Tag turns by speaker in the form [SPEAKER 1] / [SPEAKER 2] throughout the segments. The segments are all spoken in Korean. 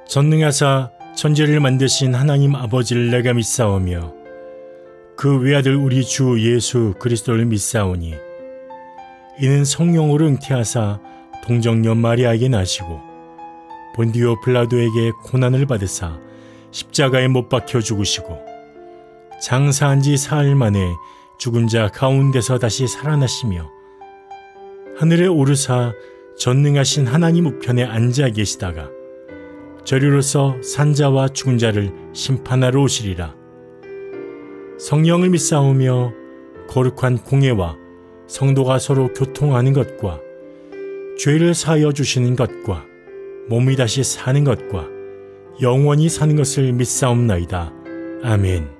[SPEAKER 1] 전능하사 천지를 만드신 하나님 아버지를 내가 믿사오며 그 외아들 우리 주 예수 그리스도를 믿사오니 이는 성령으로 잉태하사 동정녀 마리아에게 나시고 본디오 빌라도에게 고난을 받으사 십자가에 못 박혀 죽으시고 장사한 지 사흘 만에 죽은 자 가운데서 다시 살아나시며 하늘에 오르사 전능하신 하나님 우편에 앉아 계시다가 저리로서 산자와 죽은 자를 심판하러 오시리라. 성령을 믿사오며 거룩한 공예와 성도가 서로 교통하는 것과 죄를 사하여 주시는 것과 몸이 다시 사는 것과 영원히 사는 것을 믿사옵나이다. 아멘.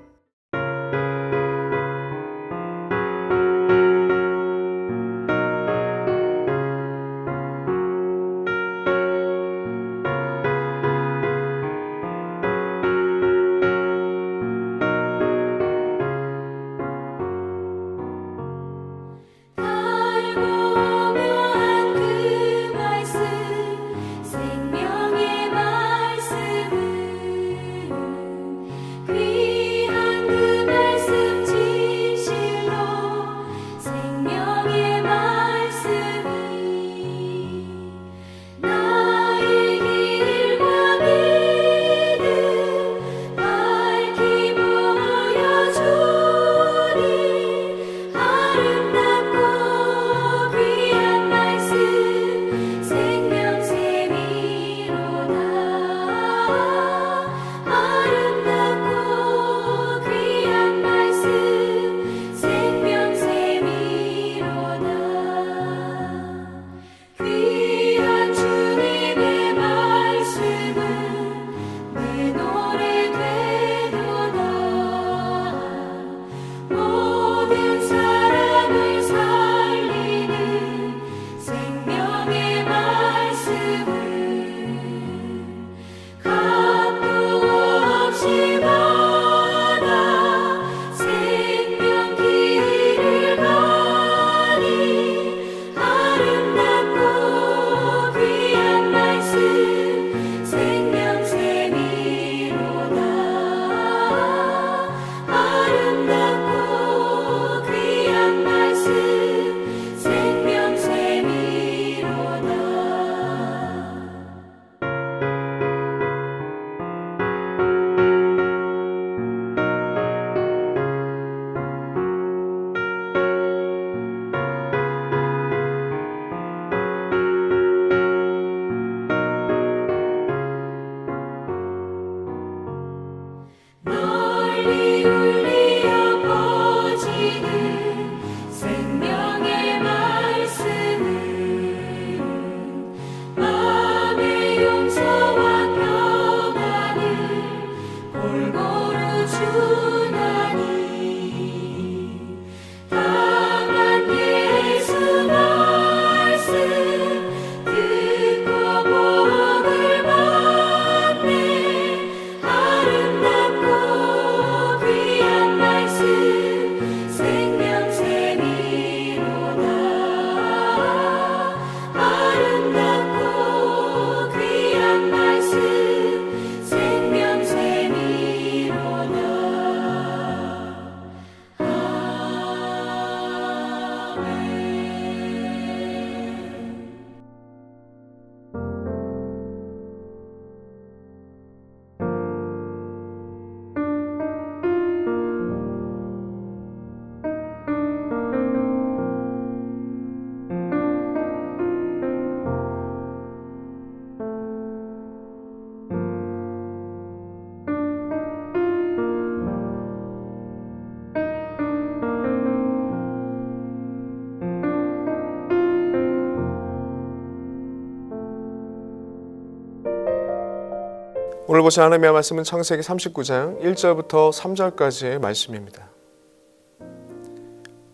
[SPEAKER 2] 오늘 보신 하나님의 말씀은 창세기 39장 1절부터 3절까지의 말씀입니다.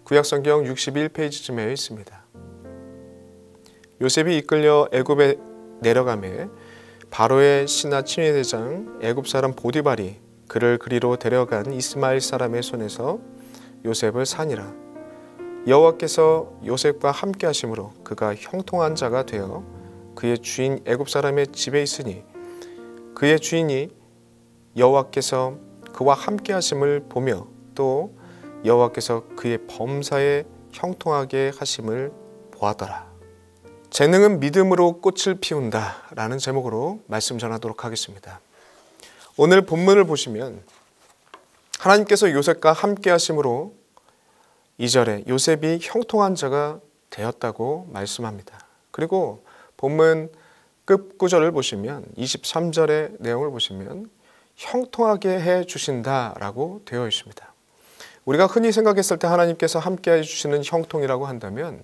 [SPEAKER 2] 구약성경 61페이지쯤에 있습니다. 요셉이 이끌려 애굽에 내려가매 바로의 신하 친위대장 애굽 사람 보디발이 그를 그리로 데려간 이스마엘 사람의 손에서 요셉을 산이라. 여호와께서 요셉과 함께 하심으로 그가 형통한 자가 되어 그의 주인 애굽 사람의 집에 있으니 그의 주인이 여호와께서 그와 함께 하심을 보며 또 여호와께서 그의 범사에 형통하게 하심을 보았더라. 재능은 믿음으로 꽃을 피운다 라는 제목으로 말씀 전하도록 하겠습니다. 오늘 본문을 보시면 하나님께서 요셉과 함께 하심으로 2절에 요셉이 형통한 자가 되었다고 말씀합니다. 그리고 본문 끝구절을 보시면 23절의 내용을 보시면 형통하게 해 주신다라고 되어 있습니다. 우리가 흔히 생각했을 때 하나님께서 함께 해 주시는 형통이라고 한다면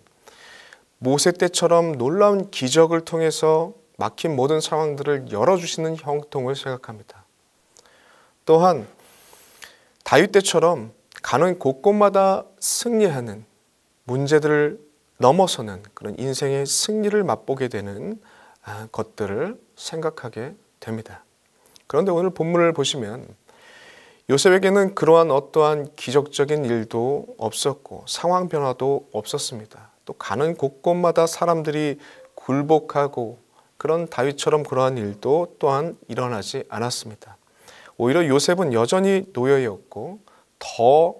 [SPEAKER 2] 모세 때처럼 놀라운 기적을 통해서 막힌 모든 상황들을 열어주시는 형통을 생각합니다. 또한 다윗 때처럼 가는 곳곳마다 승리하는, 문제들을 넘어서는 그런 인생의 승리를 맛보게 되는 것들을 생각하게 됩니다. 그런데 오늘 본문을 보시면 요셉에게는 그러한 어떠한 기적적인 일도 없었고 상황 변화도 없었습니다. 또 가는 곳곳마다 사람들이 굴복하고 그런 다윗처럼 그러한 일도 또한 일어나지 않았습니다. 오히려 요셉은 여전히 노예였고 더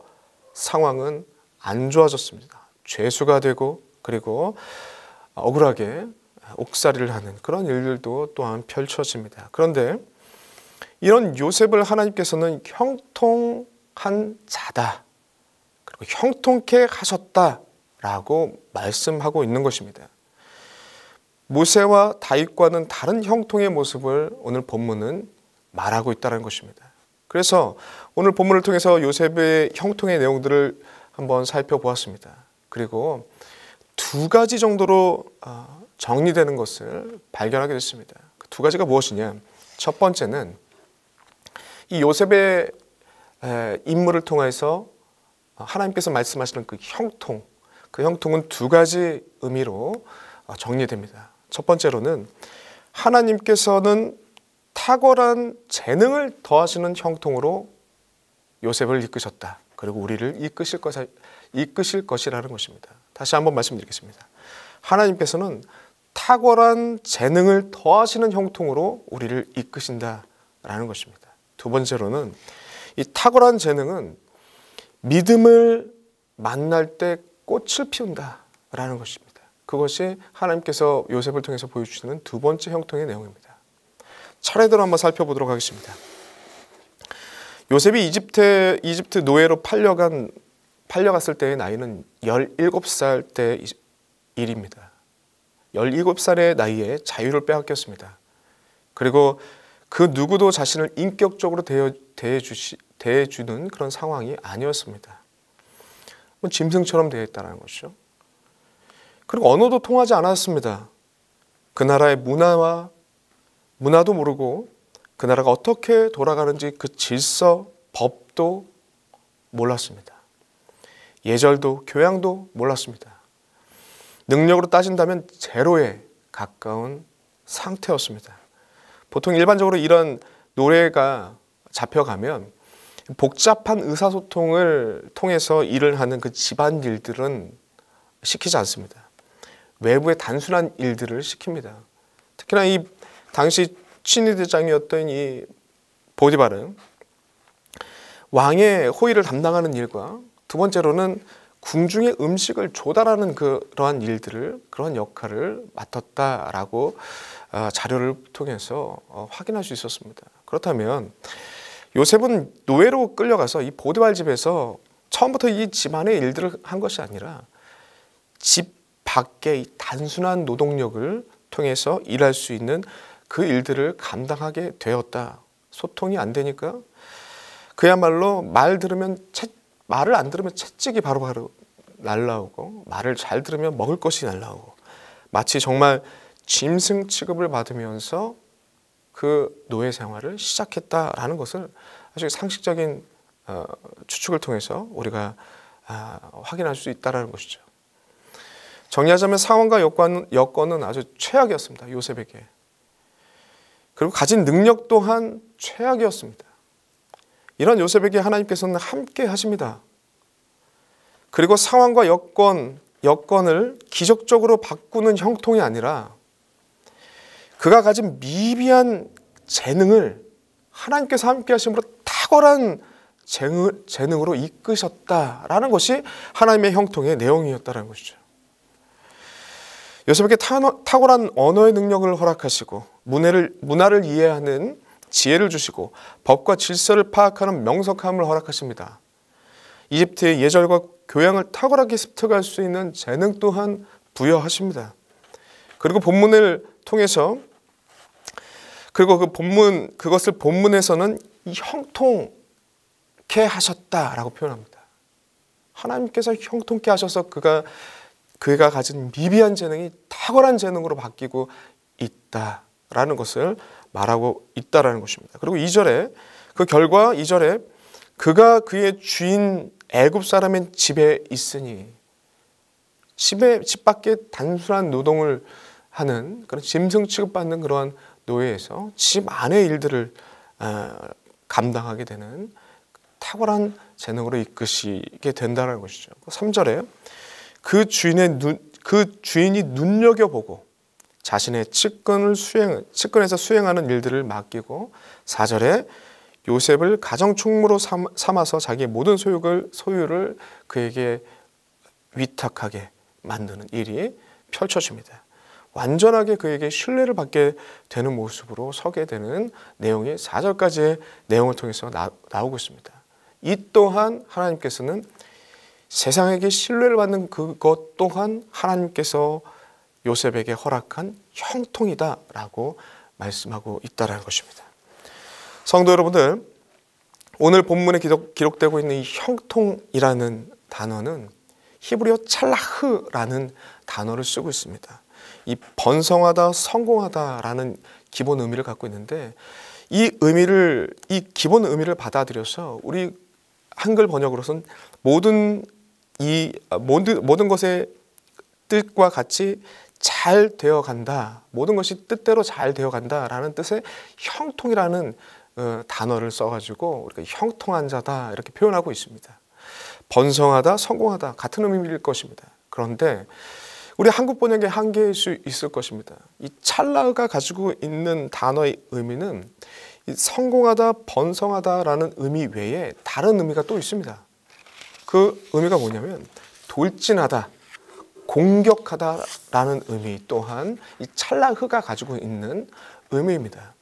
[SPEAKER 2] 상황은 안 좋아졌습니다. 죄수가 되고 그리고 억울하게 옥살이를 하는 그런 일들도 또한 펼쳐집니다. 그런데 이런 요셉을 하나님께서는 형통한 자다, 그리고 형통케 하셨다라고 말씀하고 있는 것입니다. 모세와 다윗과는 다른 형통의 모습을 오늘 본문은 말하고 있다는 것입니다. 그래서 오늘 본문을 통해서 요셉의 형통의 내용들을 한번 살펴보았습니다. 그리고 두 가지 정도로 정리되는 것을 발견하게 됐습니다. 그 두 가지가 무엇이냐? 첫 번째는 이 요셉의 인물을 통해서 하나님께서 말씀하시는 그 형통은 두 가지 의미로 정리됩니다. 첫 번째로는 하나님께서는 탁월한 재능을 더하시는 형통으로 요셉을 이끄셨다. 그리고 우리를 이끄실 것이라는 것입니다. 다시 한번 말씀드리겠습니다. 하나님께서는 탁월한 재능을 더하시는 형통으로 우리를 이끄신다라는 것입니다. 두 번째로는 이 탁월한 재능은 믿음을 만날 때 꽃을 피운다라는 것입니다. 그것이 하나님께서 요셉을 통해서 보여주시는 두 번째 형통의 내용입니다. 차례대로 한번 살펴보도록 하겠습니다. 요셉이 이집트 노예로 팔려갔을 때의 나이는 17살 때 일입니다. 17살의 나이에 자유를 빼앗겼습니다. 그리고 그 누구도 자신을 인격적으로 대해주는 그런 상황이 아니었습니다. 짐승처럼 대했다는 것이죠. 그리고 언어도 통하지 않았습니다. 그 나라의 문화도 모르고 그 나라가 어떻게 돌아가는지 그 질서, 법도 몰랐습니다. 예절도 교양도 몰랐습니다. 능력으로 따진다면 제로에 가까운 상태였습니다. 보통 일반적으로 이런 노예가 잡혀가면 복잡한 의사소통을 통해서 일을 하는 그 집안 일들은 시키지 않습니다. 외부의 단순한 일들을 시킵니다. 특히나 이 당시 친위대장이었던 이 보디발은 왕의 호의를 담당하는 일과 두 번째로는 궁중의 음식을 조달하는 그러한 일들을, 그런 역할을 맡았다라고 자료를 통해서 확인할 수 있었습니다. 그렇다면 요셉은 노예로 끌려가서 이 보디발 집에서 처음부터 이 집안의 일들을 한 것이 아니라 집 밖의 이 단순한 노동력을 통해서 일할 수 있는 그 일들을 감당하게 되었다. 소통이 안 되니까 그야말로 말을 안 들으면 채찍이 바로바로 날라오고 말을 잘 들으면 먹을 것이 날라오고 마치 정말 짐승 취급을 받으면서 그 노예 생활을 시작했다라는 것을 아주 상식적인 추측을 통해서 우리가 확인할 수 있다는 것이죠. 정리하자면 상황과 여건은 아주 최악이었습니다. 요셉에게. 그리고 가진 능력 또한 최악이었습니다. 이런 요셉에게 하나님께서는 함께 하십니다. 그리고 상황과 여건을 기적적으로 바꾸는 형통이 아니라 그가 가진 미비한 재능을 하나님께서 함께 하심으로 탁월한 재능으로 이끄셨다라는 것이 하나님의 형통의 내용이었다는 것이죠. 요셉에게 탁월한 언어의 능력을 허락하시고 문화를 이해하는 지혜를 주시고 법과 질서를 파악하는 명석함을 허락하십니다. 이집트의 예절과 교양을 탁월하게 습득할 수 있는 재능 또한 부여하십니다. 그리고 본문을 통해서 그것을 본문에서는 형통케 하셨다라고 표현합니다. 하나님께서 형통케 하셔서 그가 가진 미비한 재능이 탁월한 재능으로 바뀌고 있다라는 것을 말하고 있다라는 것입니다. 그리고 2절에 그 결과 2절에 그가 그의 주인 애굽 사람의 집에 있으니 집 밖에 단순한 노동을 하는 그런 짐승 취급받는 그러한 노예에서 집 안의 일들을 감당하게 되는 탁월한 재능으로 이끄시게 된다는 것이죠. 3절에 그 주인이 눈여겨보고 자신의 측근에서 수행하는 일들을 맡기고 4절에 요셉을 가정 총무로 삼아서 자기의 모든 소유를 그에게 위탁하게 만드는 일이 펼쳐집니다. 완전하게 그에게 신뢰를 받게 되는 모습으로 서게 되는 내용이 4절까지의 내용을 통해서 나오고 있습니다. 이 또한 하나님께서는 세상에게 신뢰를 받는 그것 또한 하나님께서 요셉에게 허락한 형통이다라고 말씀하고 있다는 것입니다. 성도 여러분들, 오늘 본문에 기록되고 있는 이 형통이라는 단어는 히브리어 찰라흐라는 단어를 쓰고 있습니다. 이 번성하다, 성공하다라는 기본 의미를 갖고 있는데 이 기본 의미를 받아들여서 우리 한글 번역으로서는 모든 것의 뜻과 같이 잘 되어간다, 모든 것이 뜻대로 잘 되어간다라는 뜻의 형통이라는 단어를 써가지고 우리가 형통한 자다 이렇게 표현하고 있습니다. 번성하다, 성공하다 같은 의미일 것입니다. 그런데 우리 한국 번역의 한계일 수 있을 것입니다. 이 찰라가 가지고 있는 단어의 의미는 이 성공하다, 번성하다라는 의미 외에 다른 의미가 또 있습니다. 그 의미가 뭐냐면 돌진하다, 공격하다라는 의미 또한 이 찰라흐가 가지고 있는 의미입니다.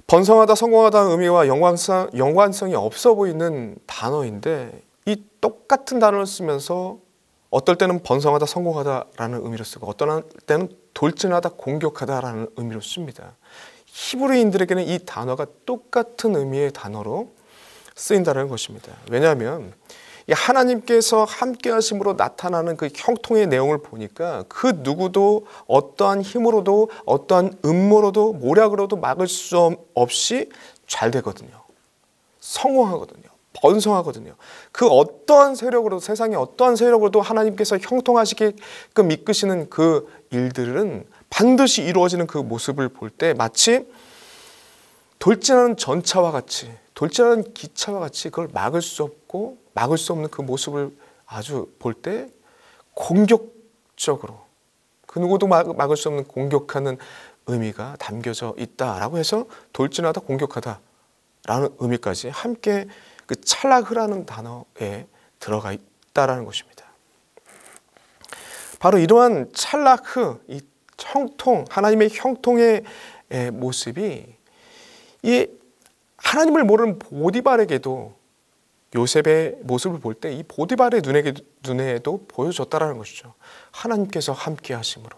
[SPEAKER 2] 번성하다, 성공하다는 의미와 연관성이 없어 보이는 단어인데 이 똑같은 단어를 쓰면서 어떨 때는 번성하다, 성공하다라는 의미로 쓰고 어떤 때는 돌진하다, 공격하다라는 의미로 씁니다. 히브리인들에게는 이 단어가 똑같은 의미의 단어로 쓰인다는 것입니다. 왜냐하면 하나님께서 함께 하심으로 나타나는 그 형통의 내용을 보니까 그 누구도 어떠한 힘으로도 어떠한 음모로도 모략으로도 막을 수 없이 잘 되거든요. 성공하거든요. 번성하거든요. 그 어떠한 세력으로도, 세상의 어떠한 세력으로도 하나님께서 형통하시게끔 이끄시는 그 일들은 반드시 이루어지는 그 모습을 볼 때 마치 돌진하는 전차와 같이, 돌진하는 기차와 같이 그걸 막을 수 없고 막을 수 없는 그 모습을 아주 볼 때 공격적으로, 그 누구도 막을 수 없는 공격하는 의미가 담겨져 있다라고 해서 돌진하다, 공격하다라는 의미까지 함께 그 찰라흐라는 단어에 들어가 있다라는 것입니다. 바로 이러한 찰라흐, 이 형통, 하나님의 형통의 모습이 이 하나님을 모르는 보디발에게도 요셉의 모습을 볼 때 이 보디발의 눈에도 보여줬다라는 것이죠. 하나님께서 함께 하심으로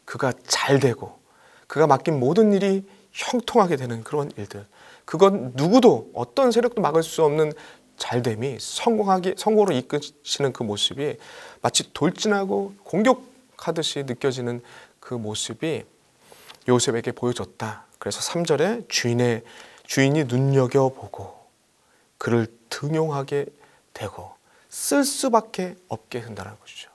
[SPEAKER 2] 그가 잘 되고 그가 맡긴 모든 일이 형통하게 되는 그런 일들, 그건 누구도 어떤 세력도 막을 수 없는 잘됨이 성공으로 이끄시는 그 모습이 마치 돌진하고 공격하듯이 느껴지는 그 모습이 요셉에게 보여줬다. 그래서 3절에 주인이 눈여겨보고 그를 등용하게 되고 쓸 수밖에 없게 된다는 것이죠.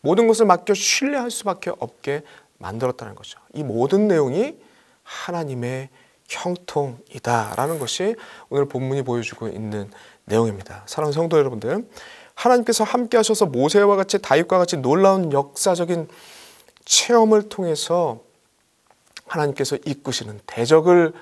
[SPEAKER 2] 모든 것을 맡겨 신뢰할 수밖에 없게 만들었다는 거죠. 이 모든 내용이 하나님의 형통이다라는 것이 오늘 본문이 보여주고 있는 내용입니다. 사랑하는 성도 여러분들, 하나님께서 함께 하셔서 모세와 같이 다윗과 같이 놀라운 역사적인 체험을 통해서 하나님께서 이끄시는, 대적을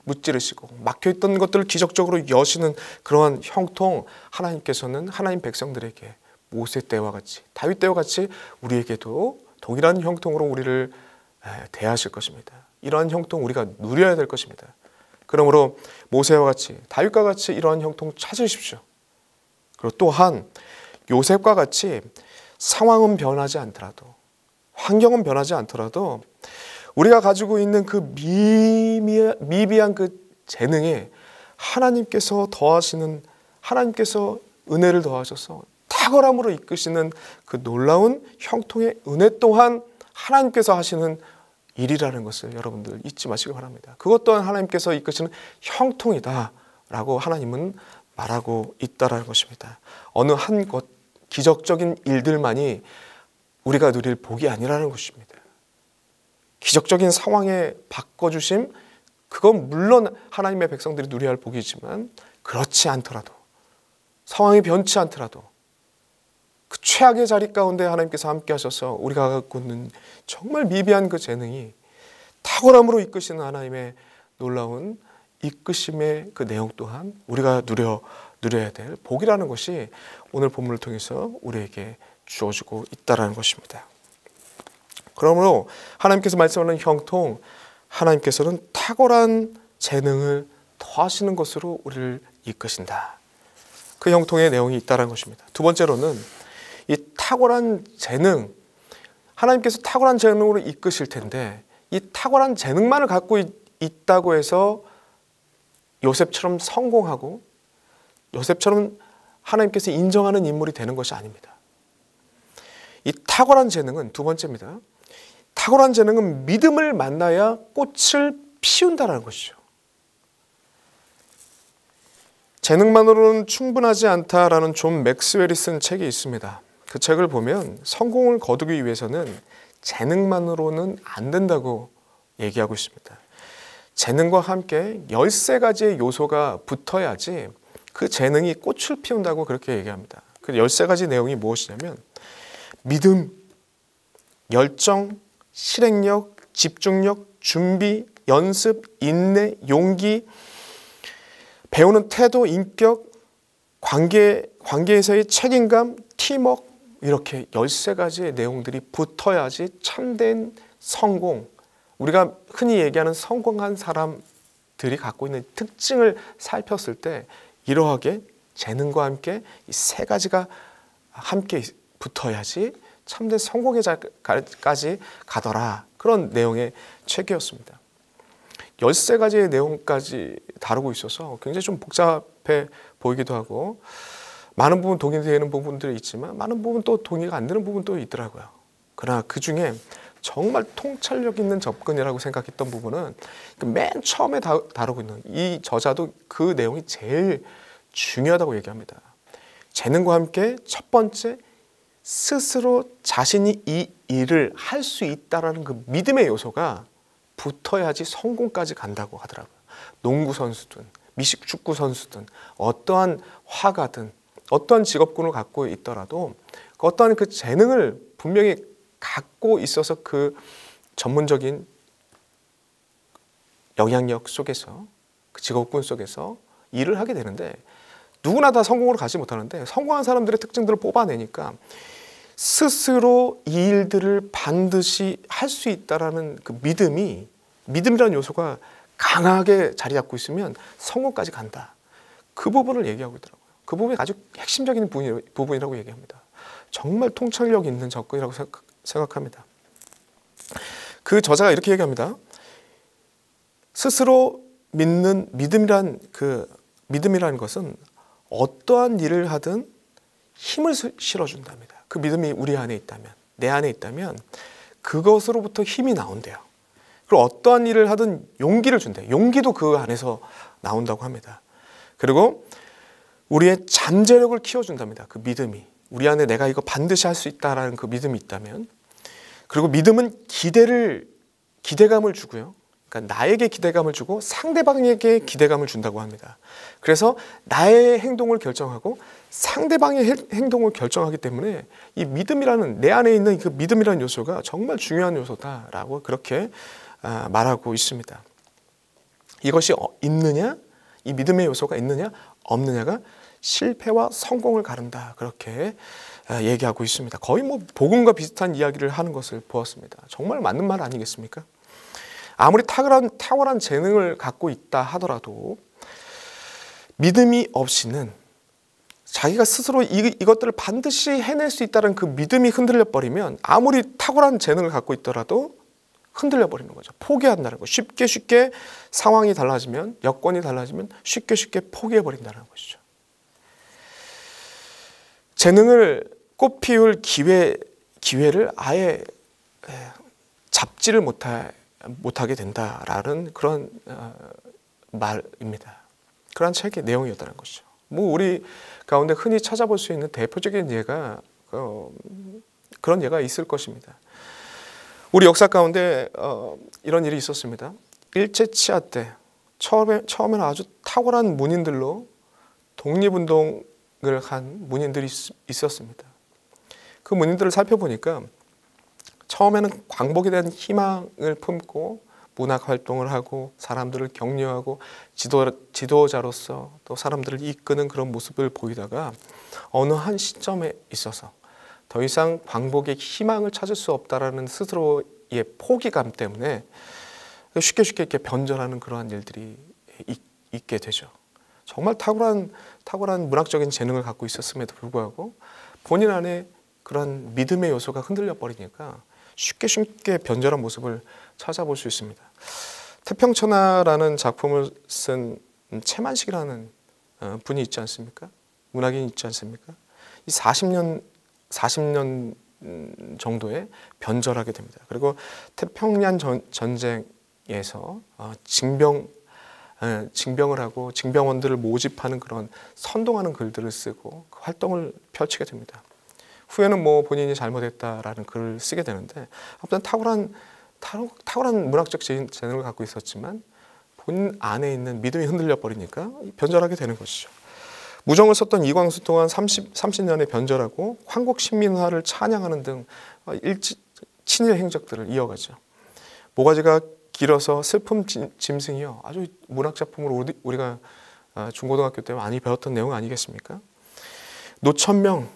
[SPEAKER 2] 무찌르시고 막혀있던 것들을 기적적으로 여시는 그러한 형통, 하나님께서는 하나님 백성들에게 모세 때와 같이, 다윗 때와 같이 우리에게도 동일한 형통으로 우리를 대하실 것입니다. 이러한 형통 우리가 누려야 될 것입니다. 그러므로 모세와 같이, 다윗과 같이 이러한 형통 찾으십시오. 그리고 또한 요셉과 같이 상황은 변하지 않더라도, 환경은 변하지 않더라도 우리가 가지고 있는 그 미비한 그 재능에 하나님께서 더하시는, 하나님께서 은혜를 더하셔서 탁월함으로 이끄시는 그 놀라운 형통의 은혜 또한 하나님께서 하시는 일이라는 것을 여러분들 잊지 마시기 바랍니다. 그것 또한 하나님께서 이끄시는 형통이다라고 하나님은 말하고 있다라는 것입니다. 어느 한 것, 기적적인 일들만이 우리가 누릴 복이 아니라는 것입니다. 기적적인 상황에 바꿔주심, 그건 물론 하나님의 백성들이 누려야 할 복이지만, 그렇지 않더라도, 상황이 변치 않더라도 그 최악의 자리 가운데 하나님께서 함께 하셔서 우리가 갖고 있는 정말 미비한 그 재능이 탁월함으로 이끄시는 하나님의 놀라운 이끄심의 그 내용 또한 우리가 누려야 될 복이라는 것이 오늘 본문을 통해서 우리에게 주어지고 있다는 것입니다. 그러므로 하나님께서 말씀하는 형통, 하나님께서는 탁월한 재능을 더하시는 것으로 우리를 이끄신다. 그 형통의 내용이 있다는 것입니다. 두 번째로는 이 탁월한 재능, 하나님께서 탁월한 재능으로 이끄실 텐데 이 탁월한 재능만을 갖고 있다고 해서 요셉처럼 성공하고 요셉처럼 하나님께서 인정하는 인물이 되는 것이 아닙니다. 이 탁월한 재능은 두 번째입니다. 탁월한 재능은 믿음을 만나야 꽃을 피운다는 것이죠. 재능만으로는 충분하지 않다라는 존 맥스웰이 쓴 책이 있습니다. 그 책을 보면 성공을 거두기 위해서는 재능만으로는 안 된다고 얘기하고 있습니다. 재능과 함께 13가지의 요소가 붙어야지 그 재능이 꽃을 피운다고 그렇게 얘기합니다. 그 13가지 내용이 무엇이냐면 믿음, 열정, 실행력, 집중력, 준비, 연습, 인내, 용기, 배우는 태도, 인격, 관계에서의 책임감, 팀워크, 이렇게 13가지의 내용들이 붙어야지 참된 성공, 우리가 흔히 얘기하는 성공한 사람들이 갖고 있는 특징을 살폈을 때 이러하게 재능과 함께 이 세 가지가 함께 붙어야지 참된 성공에까지 가더라. 그런 내용의 책이었습니다. 13가지의 내용까지 다루고 있어서 굉장히 좀 복잡해 보이기도 하고 많은 부분 동의되는 부분들이 있지만 많은 부분 또 동의가 안 되는 부분도 있더라고요. 그러나 그 중에 정말 통찰력 있는 접근이라고 생각했던 부분은 맨 처음에 다루고 있는 이 저자도 그 내용이 제일 중요하다고 얘기합니다. 재능과 함께 첫 번째, 스스로 자신이 이 일을 할 수 있다라는 그 믿음의 요소가 붙어야지 성공까지 간다고 하더라고요. 농구 선수든 미식 축구 선수든 어떠한 화가든 어떠한 직업군을 갖고 있더라도 어떠한 그 재능을 분명히 갖고 있어서 그 전문적인 영향력 속에서 그 직업군 속에서 일을 하게 되는데 누구나 다 성공으로 가지 못하는데 성공한 사람들의 특징들을 뽑아내니까 스스로 이 일들을 반드시 할 수 있다라는 그 믿음이라는 요소가 강하게 자리 잡고 있으면 성공까지 간다. 그 부분을 얘기하고 있더라고요. 그 부분이 아주 핵심적인 부분이라고 얘기합니다. 정말 통찰력 있는 접근이라고 생각합니다. 그 저자가 이렇게 얘기합니다. 스스로 믿는 믿음이라는 것은 어떠한 일을 하든 힘을 실어준답니다. 그 믿음이 우리 안에 있다면, 내 안에 있다면 그것으로부터 힘이 나온대요. 그리고 어떠한 일을 하든 용기를 준대요. 용기도 그 안에서 나온다고 합니다. 그리고 우리의 잠재력을 키워준답니다. 그 믿음이. 우리 안에 내가 이거 반드시 할 수 있다라는 그 믿음이 있다면. 그리고 믿음은 기대감을 주고요. 그러니까 나에게 기대감을 주고 상대방에게 기대감을 준다고 합니다. 그래서 나의 행동을 결정하고 상대방의 행동을 결정하기 때문에 이 믿음이라는 내 안에 있는 그 믿음이라는 요소가 정말 중요한 요소다라고 그렇게 말하고 있습니다. 이것이 있느냐? 이 믿음의 요소가 있느냐? 없느냐가 실패와 성공을 가른다. 그렇게 얘기하고 있습니다. 거의 뭐 복음과 비슷한 이야기를 하는 것을 보았습니다. 정말 맞는 말 아니겠습니까? 아무리 탁월한 재능을 갖고 있다 하더라도 믿음이 없이는 자기가 스스로 이것들을 반드시 해낼 수 있다는 그 믿음이 흔들려 버리면 아무리 탁월한 재능을 갖고 있더라도 흔들려 버리는 거죠. 포기한다는 거. 쉽게 상황이 달라지면, 여건이 달라지면 쉽게 포기해 버린다는 것이죠. 재능을 꽃피울 기회를 아예 잡지를 못하게 된다라는 그런 말입니다. 그런 책의 내용이었다는 것이죠. 뭐 우리 가운데 흔히 찾아볼 수 있는 대표적인 예가 그런 예가 있을 것입니다. 우리 역사 가운데 이런 일이 있었습니다. 일제치하 때 처음에는 아주 탁월한 문인들로 독립운동을 한 문인들이 있었습니다. 그 문인들을 살펴보니까 처음에는 광복에 대한 희망을 품고 문학 활동을 하고 사람들을 격려하고 지도자로서 또 사람들을 이끄는 그런 모습을 보이다가 어느 한 시점에 있어서 더 이상 광복의 희망을 찾을 수 없다라는 스스로의 포기감 때문에 쉽게 이렇게 변절하는 그러한 일들이 있게 되죠. 정말 탁월한 문학적인 재능을 갖고 있었음에도 불구하고 본인 안에 그런 믿음의 요소가 흔들려 버리니까 쉽게 변절한 모습을 찾아볼 수 있습니다. 태평천하라는 작품을 쓴 채만식이라는 분이 있지 않습니까? 문학인이 있지 않습니까? 이 40년 정도에 변절하게 됩니다. 그리고 태평양 전쟁에서 징병을 하고 징병원들을 모집하는 그런 선동하는 글들을 쓰고 그 활동을 펼치게 됩니다. 후에는 뭐 본인이 잘못했다라는 글을 쓰게 되는데 아무튼 탁월한 문학적 재능을 갖고 있었지만 본인 안에 있는 믿음이 흔들려 버리니까 변절하게 되는 것이죠. 무정을 썼던 이광수 또한 30년에 변절하고 황국신민화를 찬양하는 등 친일 행적들을 이어가죠. 모가지가 길어서 슬픔 짐승이요. 아주 문학작품으로 우리가 중고등학교 때 많이 배웠던 내용 아니겠습니까? 노천명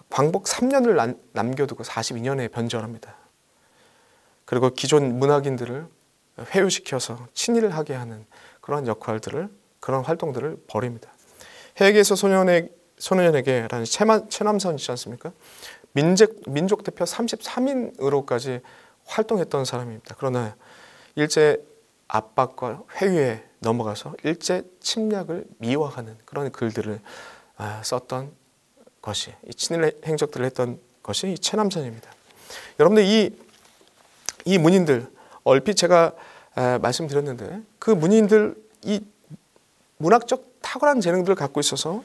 [SPEAKER 2] 광복 3년을 남겨두고 42년에 변절합니다. 그리고 기존 문학인들을 회유시켜서 친일을 하게 하는 그런 그런 활동들을 벌입니다. 해외에서 소년에게라는 최남선 있지 않습니까? 민족 대표 33인으로까지 활동했던 사람입니다. 그러나 일제 압박과 회유에 넘어가서 일제 침략을 미화하는 그런 글들을 썼던 것이 이 친일 행적들을 했던 것이 이 최남선입니다. 여러분들 이 문인들 얼핏 제가 말씀드렸는데 그 문인들 이 문학적 탁월한 재능들을 갖고 있어서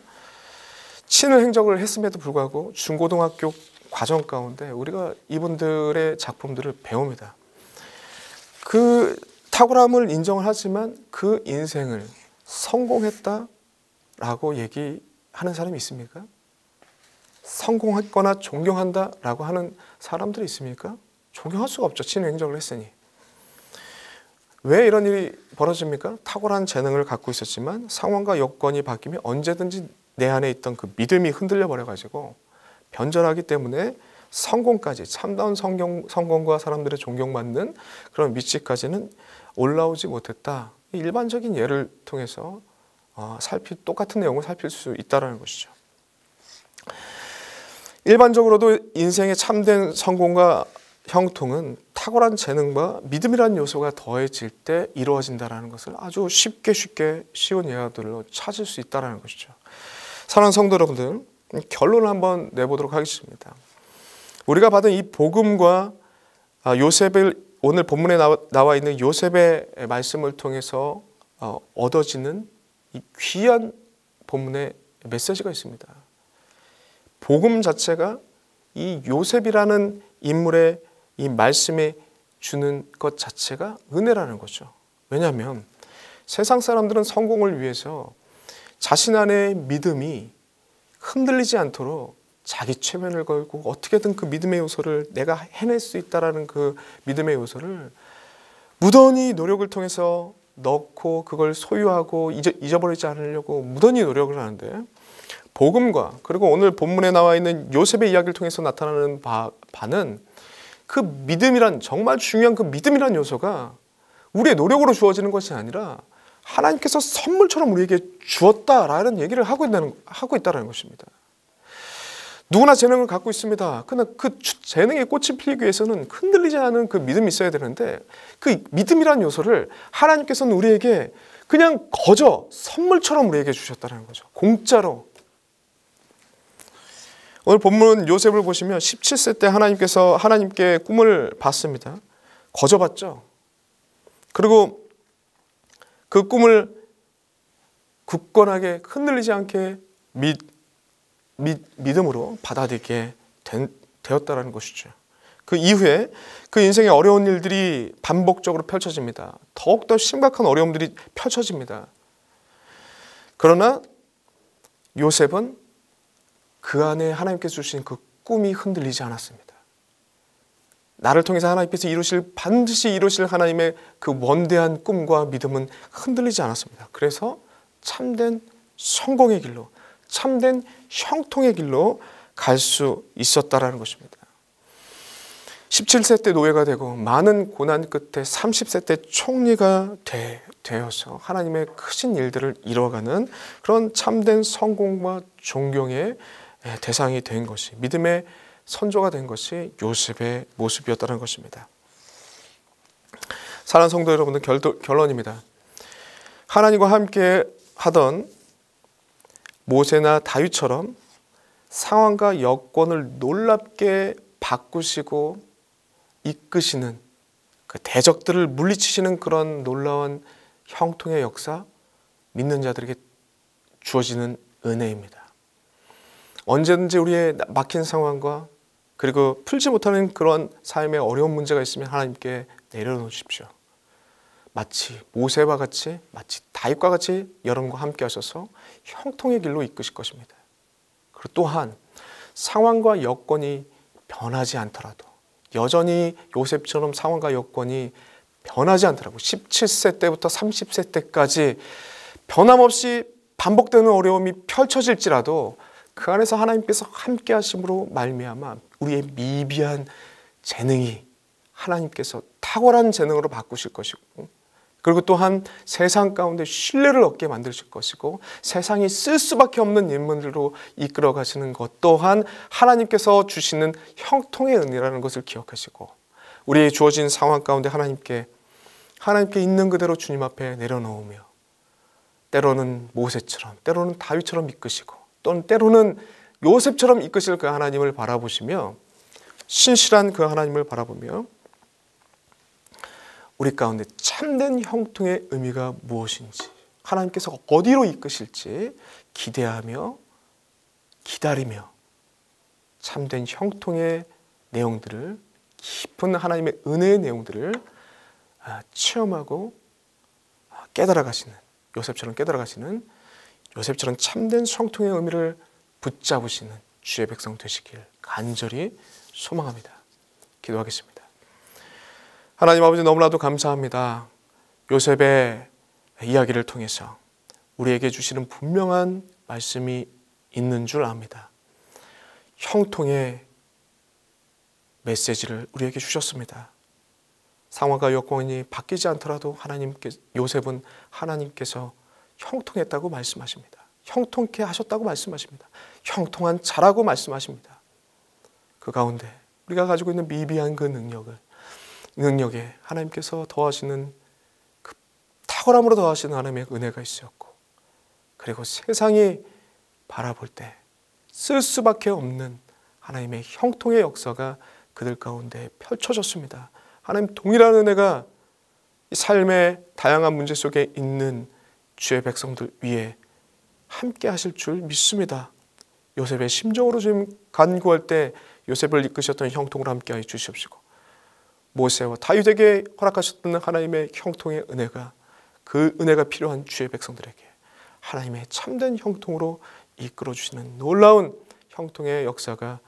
[SPEAKER 2] 친일 행적을 했음에도 불구하고 중고등학교 과정 가운데 우리가 이분들의 작품들을 배웁니다. 그 탁월함을 인정을 하지만 그 인생을 성공했다라고 얘기하는 사람이 있습니까? 성공했거나 존경한다라고 하는 사람들이 있습니까? 존경할 수가 없죠. 친일 행적을 했으니. 왜 이런 일이 벌어집니까? 탁월한 재능을 갖고 있었지만 상황과 여건이 바뀌면 언제든지 내 안에 있던 그 믿음이 흔들려 버려가지고 변절하기 때문에 성공까지 참다운 성공과 사람들의 존경받는 그런 위치까지는 올라오지 못했다. 일반적인 예를 통해서 똑같은 내용을 살필 수 있다는 것이죠. 일반적으로도 인생의 참된 성공과 형통은 탁월한 재능과 믿음이라는 요소가 더해질 때 이루어진다는 것을 아주 쉬운 예화들로 찾을 수 있다는 것이죠. 사랑하는 성도 여러분들, 결론을 한번 내보도록 하겠습니다. 우리가 받은 이 복음과 요셉을 오늘 본문에 나와 있는 요셉의 말씀을 통해서 얻어지는 이 귀한 본문의 메시지가 있습니다. 복음 자체가 이 요셉이라는 인물의 이 말씀에 주는 것 자체가 은혜라는 거죠. 왜냐하면 세상 사람들은 성공을 위해서 자신 안의 믿음이 흔들리지 않도록 자기 최면을 걸고 어떻게든 그 믿음의 요소를 내가 해낼 수 있다라는 그 믿음의 요소를 무던히 노력을 통해서 넣고 그걸 소유하고 잊어버리지 않으려고 무던히 노력을 하는데, 복음과 그리고 오늘 본문에 나와 있는 요셉의 이야기를 통해서 나타나는 바는 그 믿음이란, 정말 중요한 그 믿음이란 요소가 우리의 노력으로 주어지는 것이 아니라 하나님께서 선물처럼 우리에게 주었다라는 얘기를 하고 있다는 것입니다. 누구나 재능을 갖고 있습니다. 그러나 그 재능에 꽃이 피우기 위해서는 흔들리지 않은 그 믿음이 있어야 되는데, 그 믿음이란 요소를 하나님께서는 우리에게 그냥 거저 선물처럼 우리에게 주셨다는 거죠. 공짜로. 오늘 본문 요셉을 보시면 17세 때 하나님께 꿈을 봤습니다. 거저 봤죠. 그리고 그 꿈을 굳건하게 흔들리지 않게 믿음으로 받아들이게 되었다는 것이죠. 그 이후에 그 인생의 어려운 일들이 반복적으로 펼쳐집니다. 더욱더 심각한 어려움들이 펼쳐집니다. 그러나 요셉은 그 안에 하나님께서 주신 그 꿈이 흔들리지 않았습니다. 나를 통해서 하나님께서 반드시 이루실 하나님의 그 원대한 꿈과 믿음은 흔들리지 않았습니다. 그래서 참된 성공의 길로, 참된 형통의 길로 갈 수 있었다라는 것입니다. 17세 때 노예가 되고 많은 고난 끝에 30세 때 총리가 되어서 하나님의 크신 일들을 이뤄가는 그런 참된 성공과 존경의 대상이 된 것이, 믿음의 선조가 된 것이 요셉의 모습이었다는 것입니다. 사랑하는 성도 여러분들, 결론입니다. 하나님과 함께 하던 모세나 다윗처럼 상황과 여건을 놀랍게 바꾸시고 이끄시는, 그 대적들을 물리치시는 그런 놀라운 형통의 역사, 믿는 자들에게 주어지는 은혜입니다. 언제든지 우리의 막힌 상황과 그리고 풀지 못하는 그런 삶의 어려운 문제가 있으면 하나님께 내려놓으십시오. 마치 모세와 같이, 마치 다윗과 같이 여러분과 함께 하셔서 형통의 길로 이끄실 것입니다. 그리고 또한 상황과 여건이 변하지 않더라도, 여전히 요셉처럼 상황과 여건이 변하지 않더라도 17세 때부터 30세 때까지 변함없이 반복되는 어려움이 펼쳐질지라도 그 안에서 하나님께서 함께 하심으로 말미암아 우리의 미비한 재능이 하나님께서 탁월한 재능으로 바꾸실 것이고, 그리고 또한 세상 가운데 신뢰를 얻게 만드실 것이고, 세상이 쓸 수밖에 없는 인물들로 이끌어 가시는 것 또한 하나님께서 주시는 형통의 은혜라는 것을 기억하시고, 우리의 주어진 상황 가운데 하나님께 있는 그대로 주님 앞에 내려놓으며, 때로는 모세처럼, 때로는 다윗처럼 이끄시고, 또는 때로는 요셉처럼 이끄실 그 하나님을 바라보시며, 신실한 그 하나님을 바라보며 우리 가운데 참된 형통의 의미가 무엇인지, 하나님께서 어디로 이끄실지 기대하며 기다리며 참된 형통의 내용들을, 깊은 하나님의 은혜의 내용들을 체험하고 깨달아가시는, 요셉처럼 깨달아가시는, 요셉처럼 참된 형통의 의미를 붙잡으시는 주의 백성 되시길 간절히 소망합니다. 기도하겠습니다. 하나님 아버지, 너무나도 감사합니다. 요셉의 이야기를 통해서 우리에게 주시는 분명한 말씀이 있는 줄 압니다. 형통의 메시지를 우리에게 주셨습니다. 상황과 여건이 바뀌지 않더라도 요셉은 하나님께서 형통했다고 말씀하십니다. 형통케 하셨다고 말씀하십니다. 형통한 자라고 말씀하십니다. 그 가운데 우리가 가지고 있는 미비한 그 능력에 하나님께서 더하시는, 그 탁월함으로 더하시는 하나님의 은혜가 있었고, 그리고 세상이 바라볼 때 쓸 수밖에 없는 하나님의 형통의 역사가 그들 가운데 펼쳐졌습니다. 하나님 동일한 은혜가 이 삶의 다양한 문제 속에 있는 주의 백성들 위에 함께 하실 줄 믿습니다. 요셉의 심정으로 지금 간구할 때 요셉을 이끄셨던 형통을 함께하여 주시옵시고, 모세와 다윗에게 허락하셨던 하나님의 형통의 은혜가, 그 은혜가 필요한 주의 백성들에게 하나님의 참된 형통으로 이끌어 주시는 놀라운 형통의 역사가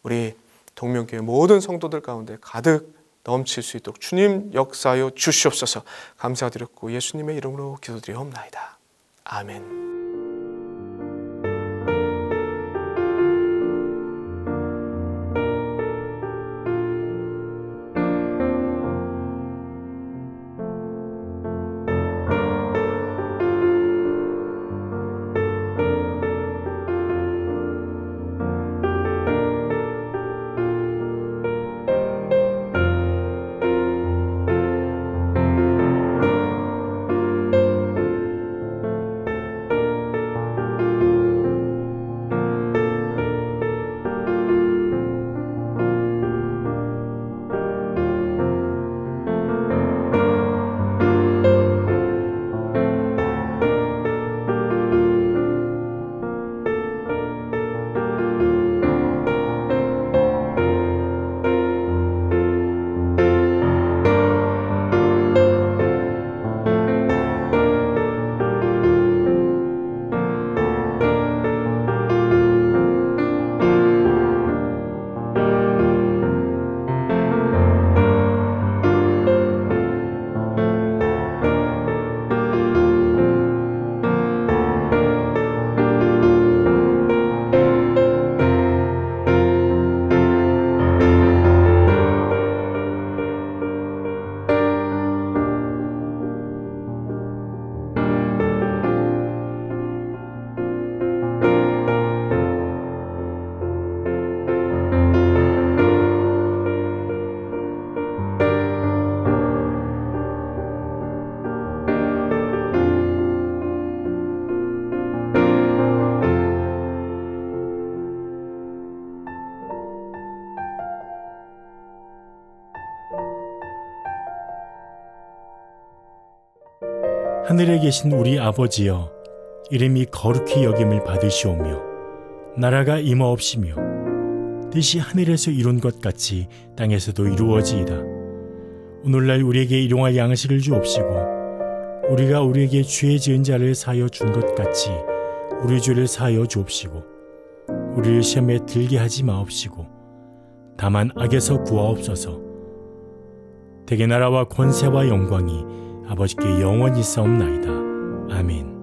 [SPEAKER 2] 우리 동명교회 모든 성도들 가운데 가득 넘칠 수 있도록 주님 역사하여 주시옵소서. 감사드렸고 예수님의 이름으로 기도드리옵나이다. 아멘.
[SPEAKER 1] 하늘에 계신 우리 아버지여, 이름이 거룩히 여김을 받으시오며 나라가 임하옵시며 뜻이 하늘에서 이룬 것 같이 땅에서도 이루어지이다. 오늘날 우리에게 일용할 양식을 주옵시고 우리가 우리에게 죄 지은 자를 사하여 준 것 같이 우리 죄를 사하여 주옵시고 우리를 시험에 들게 하지 마옵시고 다만 악에서 구하옵소서. 대개 나라와 권세와 영광이 아버지께 영원히 있사옵나이다. 아멘.